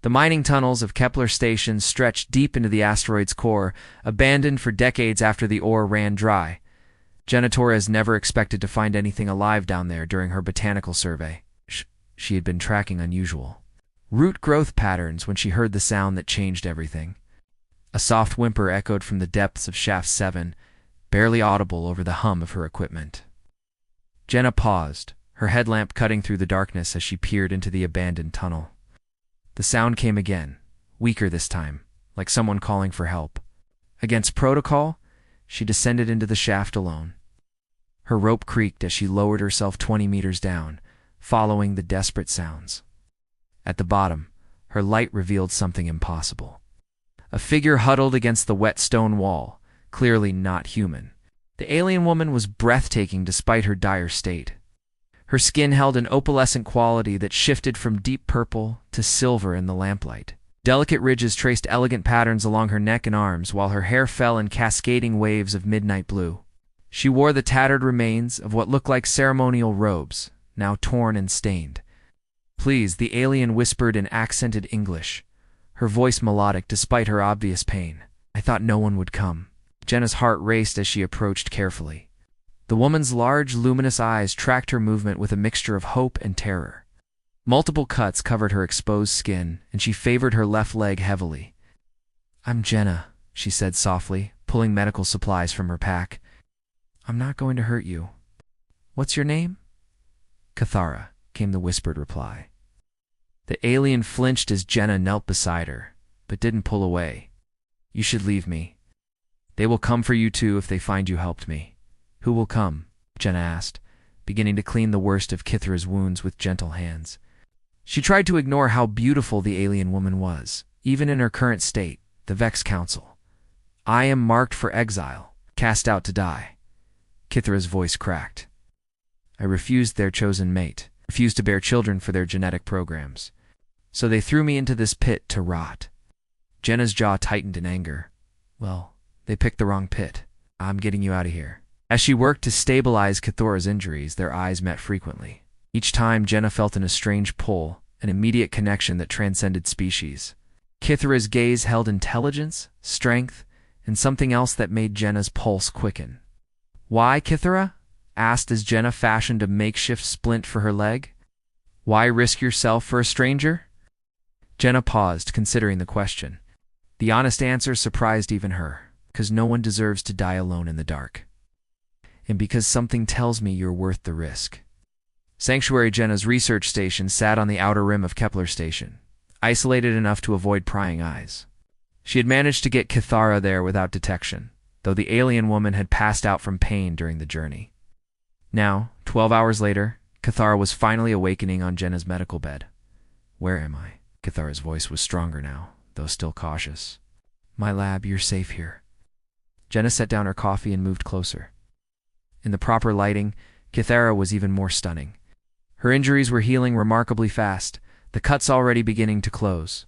The mining tunnels of Kepler Station stretched deep into the asteroid's core, abandoned for decades after the ore ran dry. Jenna Torres never expected to find anything alive down there during her botanical survey. She had been tracking unusual root growth patterns when she heard the sound that changed everything. A soft whimper echoed from the depths of Shaft 7, barely audible over the hum of her equipment. Jenna paused, her headlamp cutting through the darkness as she peered into the abandoned tunnel. The sound came again, weaker this time, like someone calling for help. Against protocol, she descended into the shaft alone. Her rope creaked as she lowered herself 20 meters down, following the desperate sounds. At the bottom, her light revealed something impossible. A figure huddled against the wet stone wall, clearly not human. The alien woman was breathtaking despite her dire state. Her skin held an opalescent quality that shifted from deep purple to silver in the lamplight. Delicate ridges traced elegant patterns along her neck and arms, while her hair fell in cascading waves of midnight blue. She wore the tattered remains of what looked like ceremonial robes, now torn and stained. "Please," the alien whispered in accented English, her voice melodic despite her obvious pain. "I thought no one would come." Jenna's heart raced as she approached carefully. The woman's large, luminous eyes tracked her movement with a mixture of hope and terror. Multiple cuts covered her exposed skin, and she favored her left leg heavily. "I'm Jenna," she said softly, pulling medical supplies from her pack. "I'm not going to hurt you. What's your name?" "Cathara," came the whispered reply. The alien flinched as Jenna knelt beside her, but didn't pull away. "You should leave me. They will come for you too if they find you helped me." "Who will come?" Jenna asked, beginning to clean the worst of Kithra's wounds with gentle hands. She tried to ignore how beautiful the alien woman was, even in her current state. "The Vex Council. I am marked for exile, cast out to die." Kithra's voice cracked. "I refused their chosen mate, refused to bear children for their genetic programs. So they threw me into this pit to rot." Jenna's jaw tightened in anger. "Well, they picked the wrong pit. I'm getting you out of here." As she worked to stabilize Cathara's injuries, their eyes met frequently. Each time, Jenna felt a strange pull, an immediate connection that transcended species. Kithra's gaze held intelligence, strength, and something else that made Jenna's pulse quicken. "Why, Kithra?" asked as Jenna fashioned a makeshift splint for her leg. "Why risk yourself for a stranger?" Jenna paused, considering the question. The honest answer surprised even her, because no one deserves to die alone in the dark. "And because something tells me you're worth the risk." Sanctuary Jenna's research station sat on the outer rim of Kepler Station, isolated enough to avoid prying eyes. She had managed to get Cathara there without detection, though the alien woman had passed out from pain during the journey. Now, 12 hours later, Cathara was finally awakening on Jenna's medical bed. "Where am I?" Cathara's voice was stronger now, though still cautious. "My lab, you're safe here." Jenna set down her coffee and moved closer. In the proper lighting, Cathara was even more stunning. Her injuries were healing remarkably fast, the cuts already beginning to close.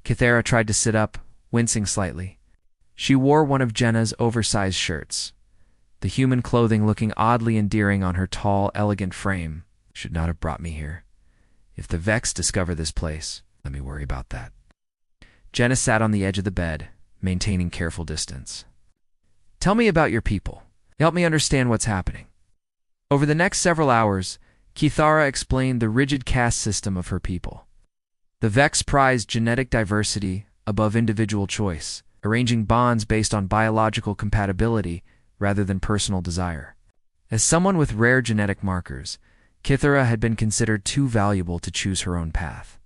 Cathara tried to sit up, wincing slightly. She wore one of Jenna's oversized shirts. The human clothing looking oddly endearing on her tall, elegant frame. "Should not have brought me here. If the Vex discover this place, let me worry about that." Jenna sat on the edge of the bed, maintaining careful distance. "Tell me about your people. Help me understand what's happening." Over the next several hours, Cathara explained the rigid caste system of her people. The Vex prized genetic diversity above individual choice, arranging bonds based on biological compatibility rather than personal desire. As someone with rare genetic markers, Cathara had been considered too valuable to choose her own path.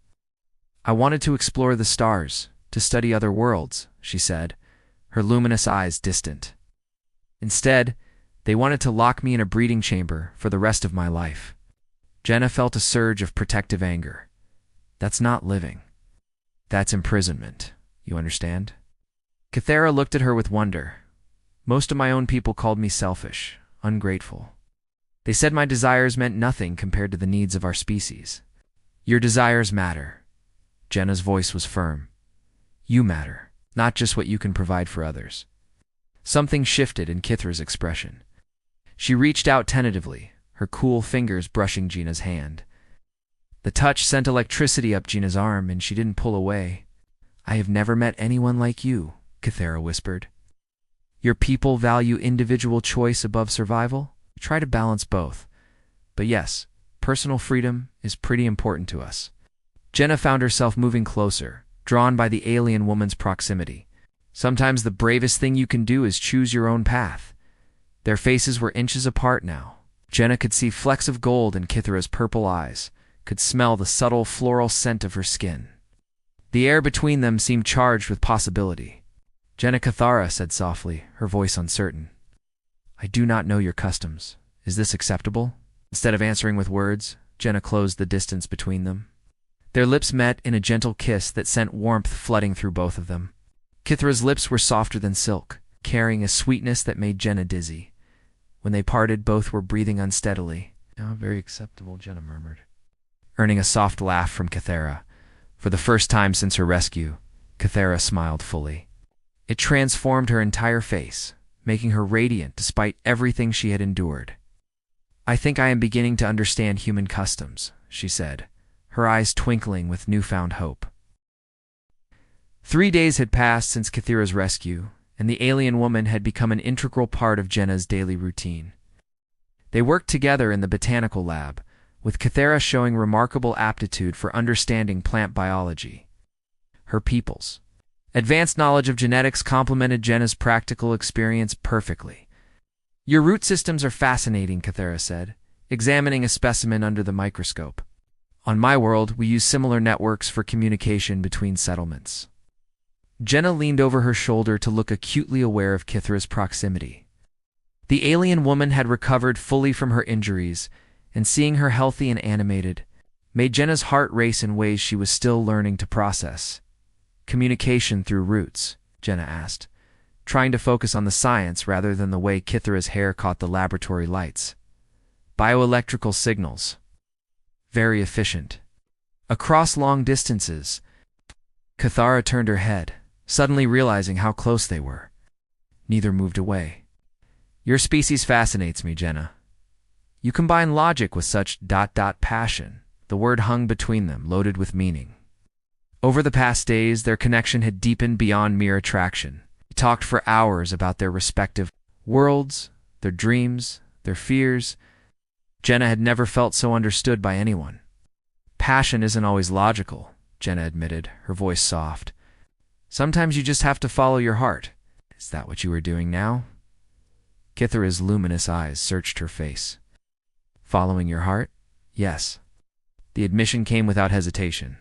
"I wanted to explore the stars, to study other worlds," she said, her luminous eyes distant. "Instead, they wanted to lock me in a breeding chamber for the rest of my life." Jenna felt a surge of protective anger. "That's not living. That's imprisonment. You understand?" Cathara looked at her with wonder. "Most of my own people called me selfish, ungrateful. They said my desires meant nothing compared to the needs of our species." "Your desires matter." Jenna's voice was firm. "You matter, not just what you can provide for others." Something shifted in Kithra's expression. She reached out tentatively, her cool fingers brushing Gina's hand. The touch sent electricity up Gina's arm, and she didn't pull away. "I have never met anyone like you," Kythera whispered. "Your people value individual choice above survival? Try to balance both. But yes, personal freedom is pretty important to us." Jenna found herself moving closer, drawn by the alien woman's proximity. Sometimes the bravest thing you can do is choose your own path. Their faces were inches apart now. Jenna could see flecks of gold in Kythera's purple eyes, could smell the subtle floral scent of her skin. The air between them seemed charged with possibility. "Jenna Kythera," said softly, her voice uncertain. "I do not know your customs. Is this acceptable?" Instead of answering with words, Jenna closed the distance between them. Their lips met in a gentle kiss that sent warmth flooding through both of them. Kythera's lips were softer than silk, carrying a sweetness that made Jenna dizzy. When they parted, both were breathing unsteadily. "Oh, very acceptable," Jenna murmured, earning a soft laugh from Kythera. For the first time since her rescue, Kythera smiled fully. It transformed her entire face, making her radiant despite everything she had endured. "I think I am beginning to understand human customs," she said, her eyes twinkling with newfound hope. 3 days had passed since Kythera's rescue, and the alien woman had become an integral part of Jenna's daily routine. They worked together in the botanical lab, with Kythera showing remarkable aptitude for understanding plant biology. Her people's advanced knowledge of genetics complemented Jenna's practical experience perfectly. "Your root systems are fascinating," Kythera said, examining a specimen under the microscope. "On my world, we use similar networks for communication between settlements." Jenna leaned over her shoulder to look acutely aware of Kythera's proximity. The alien woman had recovered fully from her injuries, and seeing her healthy and animated made Jenna's heart race in ways she was still learning to process. "Communication through roots?" Jenna asked, trying to focus on the science rather than the way Kythera's hair caught the laboratory lights. "Bioelectrical signals. Very efficient. Across long distances." Kythera turned her head, suddenly realizing how close they were. Neither moved away. "Your species fascinates me, Jenna. You combine logic with such passion." The word hung between them, loaded with meaning. Over the past days, their connection had deepened beyond mere attraction. They talked for hours about their respective worlds, their dreams, their fears. Jenna had never felt so understood by anyone. "Passion isn't always logical," Jenna admitted, her voice soft. "Sometimes you just have to follow your heart." "Is that what you are doing now?" Kythera's luminous eyes searched her face. "Following your heart? Yes." The admission came without hesitation.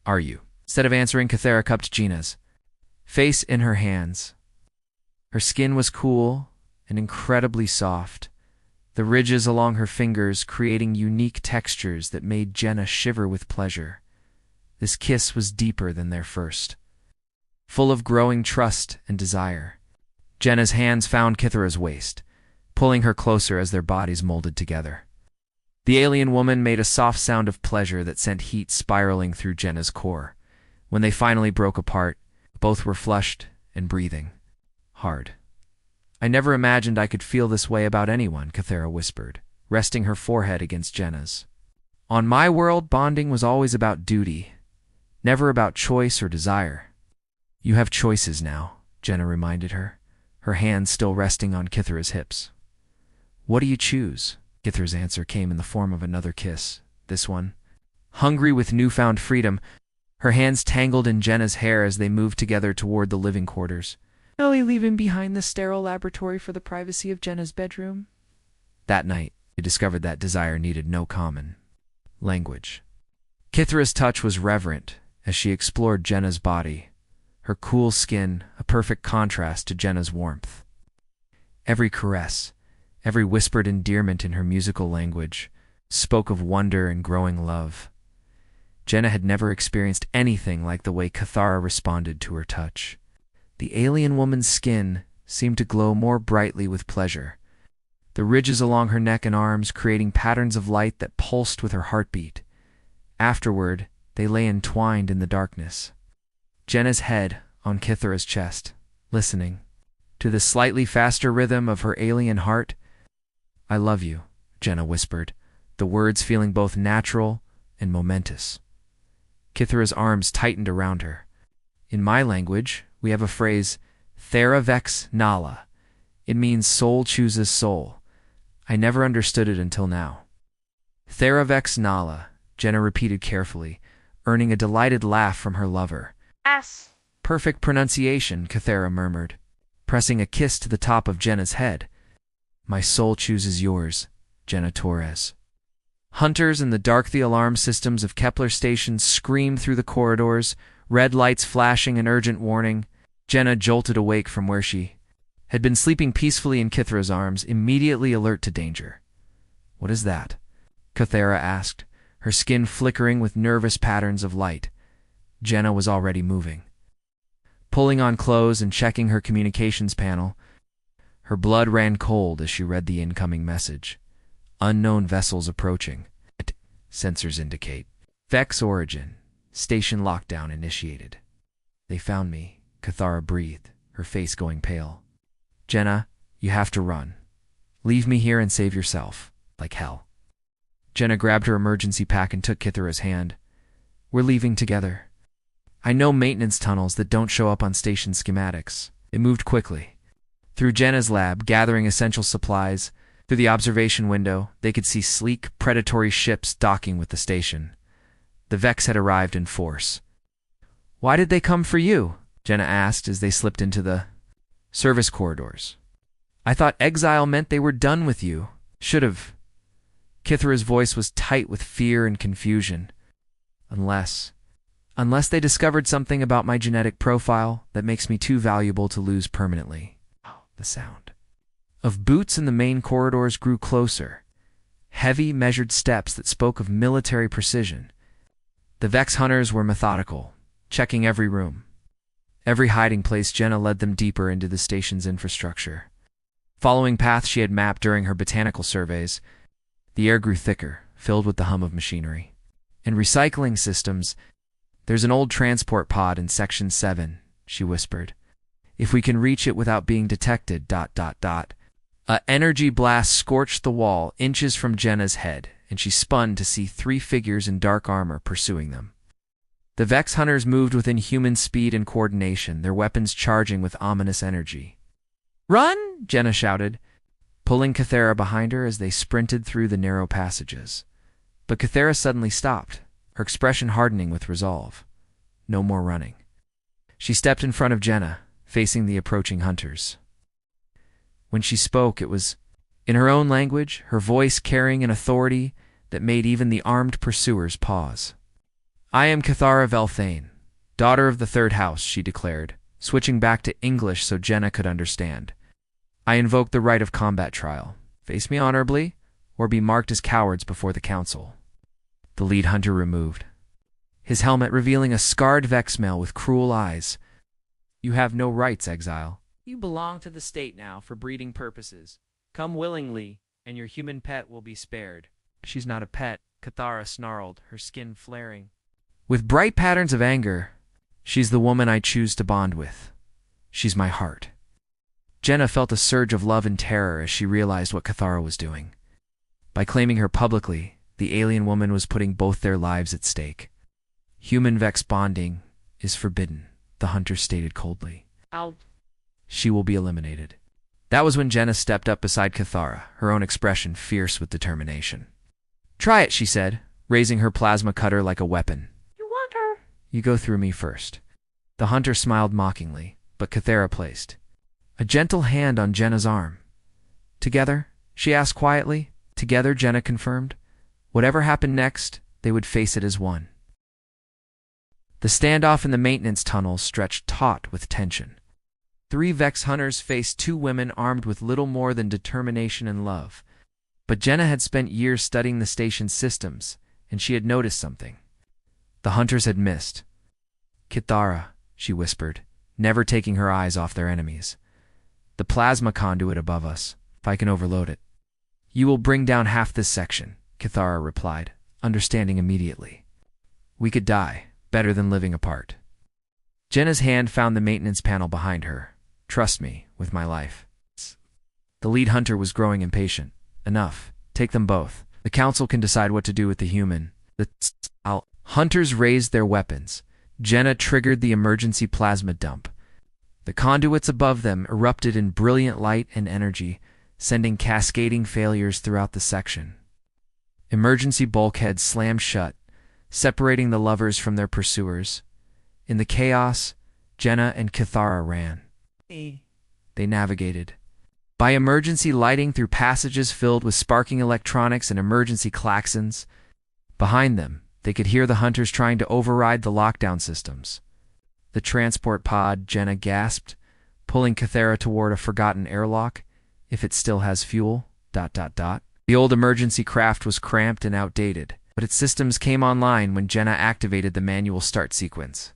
"Are you?" Instead of answering, Kythera cupped Gina's face in her hands. Her skin was cool and incredibly soft, the ridges along her fingers creating unique textures that made Jenna shiver with pleasure. This kiss was deeper than their first, full of growing trust and desire. Jenna's hands found Kythera's waist, pulling her closer as their bodies molded together. The alien woman made a soft sound of pleasure that sent heat spiraling through Jenna's core. When they finally broke apart, both were flushed and breathing hard. "I never imagined I could feel this way about anyone," Kythera whispered, resting her forehead against Jenna's. "On my world, bonding was always about duty, never about choice or desire." "You have choices now," Jenna reminded her, her hands still resting on Kythera's hips. "What do you choose?" Kythera's answer came in the form of another kiss, this one hungry with newfound freedom. Her hands tangled in Jenna's hair as they moved together toward the living quarters. "Only leaving behind the sterile laboratory for the privacy of Jenna's bedroom?" That night, they discovered that desire needed no common language. Kythera's touch was reverent as she explored Jenna's body, her cool skin a perfect contrast to Jenna's warmth. Every caress, every whispered endearment in her musical language, spoke of wonder and growing love. Jenna had never experienced anything like the way Kythera responded to her touch. The alien woman's skin seemed to glow more brightly with pleasure, the ridges along her neck and arms creating patterns of light that pulsed with her heartbeat. Afterward, they lay entwined in the darkness, Jenna's head on Kythera's chest, listening to the slightly faster rhythm of her alien heart. "I love you," Jenna whispered, the words feeling both natural and momentous. Kithra's arms tightened around her. In my language, we have a phrase, Thera vex nala. It means soul chooses soul. I never understood it until now. Thera vex nala, Jenna repeated carefully, earning a delighted laugh from her lover. S. Perfect pronunciation, Kithera murmured, pressing a kiss to the top of Jenna's head. My soul chooses yours, Jenna Torres. Hunters in the dark the alarm systems of Kepler Station screamed through the corridors, red lights flashing an urgent warning. Jenna jolted awake from where she had been sleeping peacefully in Kithra's arms, immediately alert to danger. What is that? Kithra asked, her skin flickering with nervous patterns of light. Jenna was already moving. Pulling on clothes and checking her communications panel, her blood ran cold as she read the incoming message. Unknown vessels approaching. Sensors indicate. Vex origin. Station lockdown initiated. They found me, Kithra breathed, her face going pale. Jenna, you have to run. Leave me here and save yourself, like hell. Jenna grabbed her emergency pack and took Kithra's hand. We're leaving together. I know maintenance tunnels that don't show up on station schematics. It moved quickly. Through Jenna's lab, gathering essential supplies. Through the observation window, they could see sleek, predatory ships docking with the station. The Vex had arrived in force. Why did they come for you? Jenna asked as they slipped into the service corridors. I thought exile meant they were done with you. Should've. Kithra's voice was tight with fear and confusion. Unless they discovered something about my genetic profile that makes me too valuable to lose permanently. Oh, the sound of boots in the main corridors grew closer. Heavy, measured steps that spoke of military precision. The Vex hunters were methodical, checking every room. Every hiding place. Jenna led them deeper into the station's infrastructure. Following paths she had mapped during her botanical surveys, the air grew thicker, filled with the hum of machinery. And recycling systems. There's an old transport pod in Section 7, she whispered. If we can reach it without being detected, A energy blast scorched the wall inches from Jenna's head, and she spun to see 3 figures in dark armor pursuing them. The Vex hunters moved within human speed and coordination, their weapons charging with ominous energy. Run! Jenna shouted, pulling Kithra behind her as they sprinted through the narrow passages. But Kithra suddenly stopped, her expression hardening with resolve. No more running. She stepped in front of Jenna, facing the approaching hunters. When she spoke, it was in her own language, her voice carrying an authority that made even the armed pursuers pause. I am Kithra Velthane, daughter of the Third House, she declared, switching back to English so Jenna could understand. I invoke the right of combat trial. Face me honorably, or be marked as cowards before the council. The lead hunter removed, his helmet revealing a scarred Vex male with cruel eyes. You have no rights, exile. You belong to the state now for breeding purposes. Come willingly, and your human pet will be spared. She's not a pet, Kithra snarled, her skin flaring. With bright patterns of anger, she's the woman I choose to bond with. She's my heart. Jenna felt a surge of love and terror as she realized what Kithra was doing. By claiming her publicly, the alien woman was putting both their lives at stake. Human-Vex bonding is forbidden, the hunter stated coldly. She will be eliminated. That was when Jenna stepped up beside Kithra, her own expression fierce with determination. Try it, she said, raising her plasma cutter like a weapon. You want her? You go through me first. The hunter smiled mockingly, but Kithra placed a gentle hand on Jenna's arm. Together? She asked quietly. Together, Jenna confirmed. Whatever happened next, they would face it as one. The standoff in the maintenance tunnel stretched taut with tension. 3 Vex hunters faced 2 women armed with little more than determination and love. But Jenna had spent years studying the station's systems, and she had noticed something. The hunters had missed. Kithra, she whispered, never taking her eyes off their enemies. The plasma conduit above us, if I can overload it. You will bring down half this section, Kithra replied, understanding immediately. We could die, better than living apart. Jenna's hand found the maintenance panel behind her. Trust me, with my life. The lead hunter was growing impatient. Enough. Take them both. The council can decide what to do with the human. The hunters raised their weapons. Jenna triggered the emergency plasma dump. The conduits above them erupted in brilliant light and energy, sending cascading failures throughout the section. Emergency bulkheads slammed shut, separating the lovers from their pursuers. In the chaos, Jenna and Kithara ran. They navigated. By emergency lighting through passages filled with sparking electronics and emergency klaxons. Behind them, they could hear the hunters trying to override the lockdown systems. The transport pod, Jenna gasped, pulling Kithara toward a forgotten airlock, if it still has fuel, ... The old emergency craft was cramped and outdated, but its systems came online when Jenna activated the manual start sequence.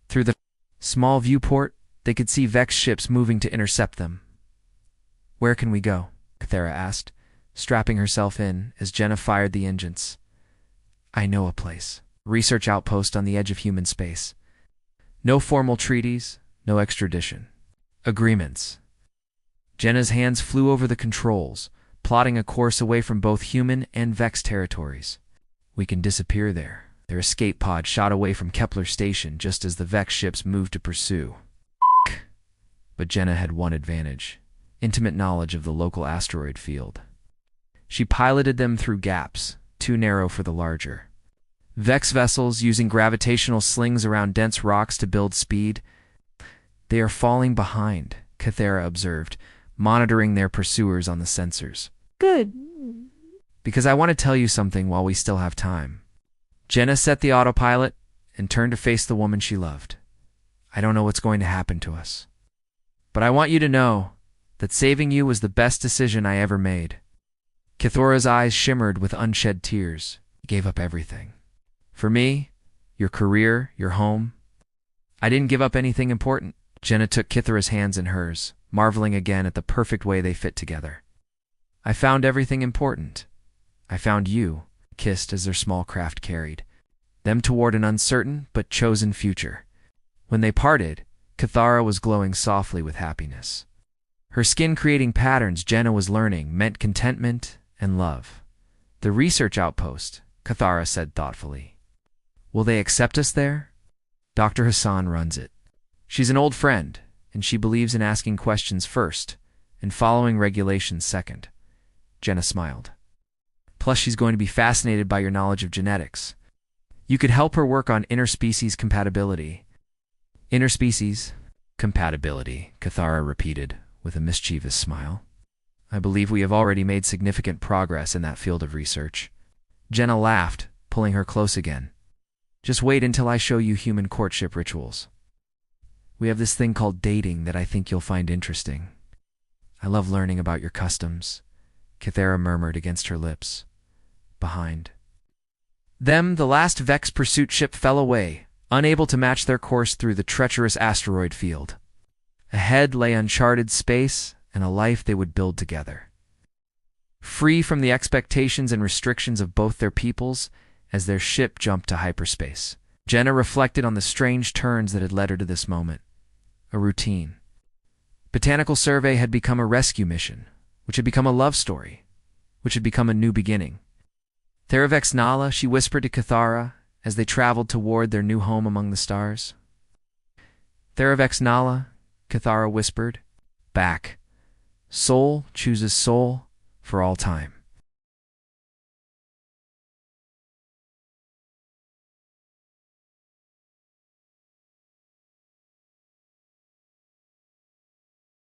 Through the small viewport, they could see Vex ships moving to intercept them. "Where can we go?" Kithara asked, strapping herself in as Jenna fired the engines. "I know a place. Research outpost on the edge of human space. No formal treaties, no extradition. Agreements." Jenna's hands flew over the controls, plotting a course away from both human and Vex territories. "We can disappear there." Their escape pod shot away from Kepler Station just as the Vex ships moved to pursue. But Jenna had one advantage: intimate knowledge of the local asteroid field. She piloted them through gaps, too narrow for the larger. Vex vessels using gravitational slings around dense rocks to build speed. "They are falling behind," Kithara observed, monitoring their pursuers on the sensors. "Good." "Because I want to tell you something while we still have time." Jenna set the autopilot and turned to face the woman she loved. "I don't know what's going to happen to us, but I want you to know that saving you was the best decision I ever made." Kithara's eyes shimmered with unshed tears. "You gave up everything. For me, your career, your home. I didn't give up anything important." Jenna took Kithara's hands in hers, marveling again at the perfect way they fit together. "I found everything important. I found you," kissed as their small craft carried them toward an uncertain but chosen future. When they parted, Kithara was glowing softly with happiness. Her skin creating patterns, Jenna was learning, meant contentment and love. "The research outpost," Kithara said thoughtfully. "Will they accept us there?" "Dr. Hassan runs it. She's an old friend, and she believes in asking questions first and following regulations second." Jenna smiled. "Plus, she's going to be fascinated by your knowledge of genetics. You could help her work on interspecies compatibility." "Interspecies compatibility," Kithara repeated with a mischievous smile. "I believe we have already made significant progress in that field of research." Jenna laughed, pulling her close again. "Just wait until I show you human courtship rituals. We have this thing called dating that I think you'll find interesting." "I love learning about your customs," Kithara murmured against her lips. Behind them, the last Vex pursuit ship fell away, unable to match their course through the treacherous asteroid field. Ahead lay uncharted space and a life they would build together, free from the expectations and restrictions of both their peoples as their ship jumped to hyperspace. Jenna reflected on the strange turns that had led her to this moment. A routine. Botanical survey had become a rescue mission, which had become a love story, which had become a new beginning. "Theravex Nala," she whispered to Kithara as they traveled toward their new home among the stars. "Theravex Nala," Kithara whispered back. "Soul chooses soul for all time."